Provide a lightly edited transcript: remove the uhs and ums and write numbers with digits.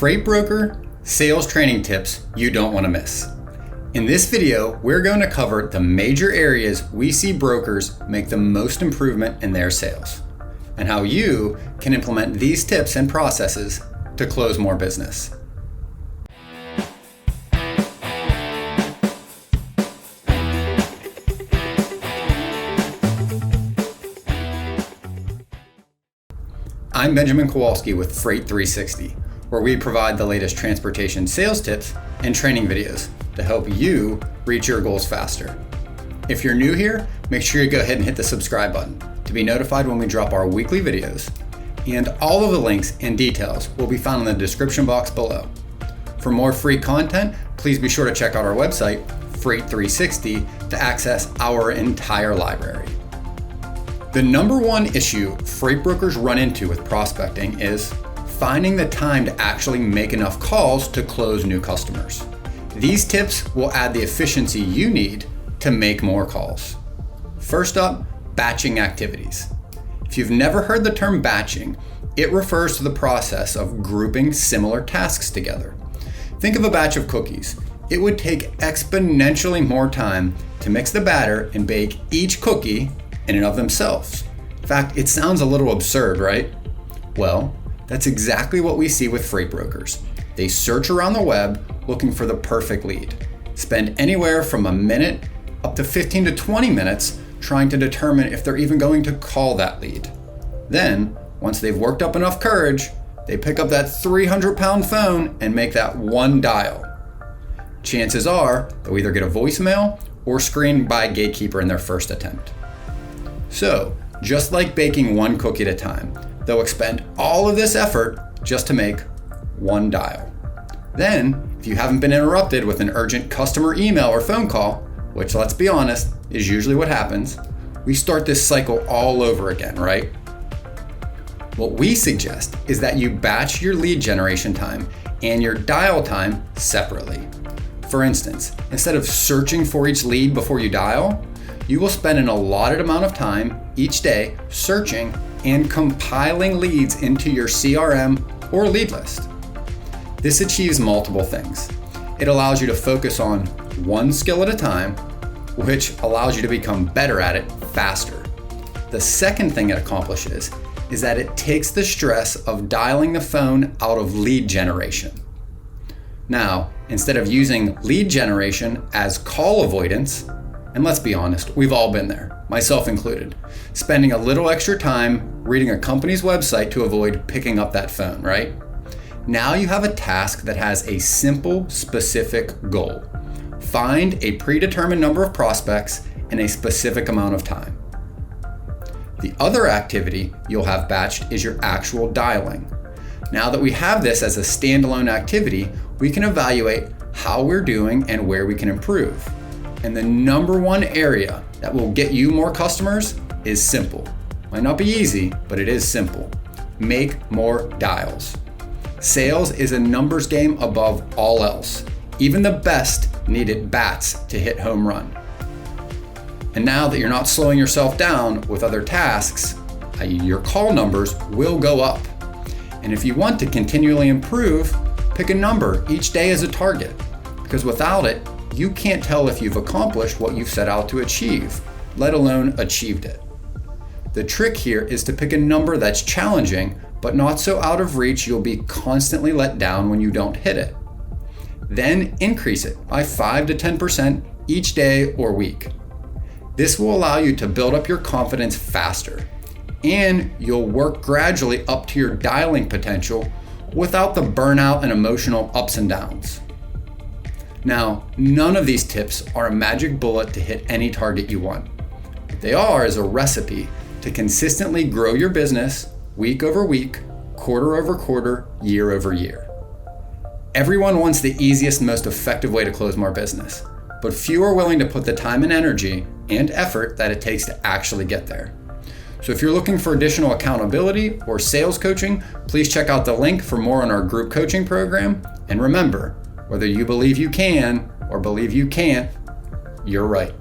Freight broker sales training tips you don't want to miss. In this video, we're going to cover the major areas we see brokers make the most improvement in their sales, and how you can implement these tips and processes to close more business. I'm Benjamin Kowalski with Freight 360, where we provide the latest transportation sales tips and training videos to help you reach your goals faster. If you're new here, make sure you go ahead and hit the subscribe button to be notified when we drop our weekly videos. And all of the links and details will be found in the description box below. For more free content, please be sure to check out our website, Freight 360, to access our entire library. The number one issue freight brokers run into with prospecting is finding the time to actually make enough calls to close new customers. These tips will add the efficiency you need to make more calls. First up, batching activities. If you've never heard the term batching, it refers to the process of grouping similar tasks together. Think of a batch of cookies. It would take exponentially more time to mix the batter and bake each cookie in and of themselves. In fact, it sounds a little absurd, right? Well, that's exactly what we see with freight brokers. They search around the web looking for the perfect lead, spend anywhere from a minute up to 15 to 20 minutes trying to determine if they're even going to call that lead. Then, once they've worked up enough courage, they pick up that 300-pound phone and make that one dial. Chances are they'll either get a voicemail or screened by a gatekeeper in their first attempt. So, just like baking one cookie at a time, they'll expend all of this effort just to make one dial. Then, if you haven't been interrupted with an urgent customer email or phone call, which, let's be honest, is usually what happens, we start this cycle all over again, right? What we suggest is that you batch your lead generation time and your dial time separately. For instance, instead of searching for each lead before you dial, you will spend an allotted amount of time each day searching and compiling leads into your CRM or lead list. This achieves multiple things. It allows you to focus on one skill at a time, which allows you to become better at it faster. The second thing it accomplishes is that it takes the stress of dialing the phone out of lead generation. Now, instead of using lead generation as call avoidance, and let's be honest, we've all been there, myself included, spending a little extra time reading a company's website to avoid picking up that phone, right? Now you have a task that has a simple, specific goal. Find a predetermined number of prospects in a specific amount of time. The other activity you'll have batched is your actual dialing. Now that we have this as a standalone activity, we can evaluate how we're doing and where we can improve. And the number one area that will get you more customers is simple. Might not be easy, but it is simple. Make more dials. Sales is a numbers game above all else. Even the best needed bats to hit home run. And now that you're not slowing yourself down with other tasks, your call numbers will go up. And if you want to continually improve, pick a number each day as a target, because without it, you can't tell if you've accomplished what you've set out to achieve, let alone achieved it. The trick here is to pick a number that's challenging, but not so out of reach you'll be constantly let down when you don't hit it. Then increase it by 5 to 10% each day or week. This will allow you to build up your confidence faster, and you'll work gradually up to your dialing potential without the burnout and emotional ups and downs. Now, none of these tips are a magic bullet to hit any target you want. What they are is a recipe to consistently grow your business week over week, quarter over quarter, year over year. Everyone wants the easiest, most effective way to close more business, but few are willing to put the time and energy and effort that it takes to actually get there. So if you're looking for additional accountability or sales coaching, please check out the link for more on our group coaching program. And remember, whether you believe you can or believe you can't, you're right.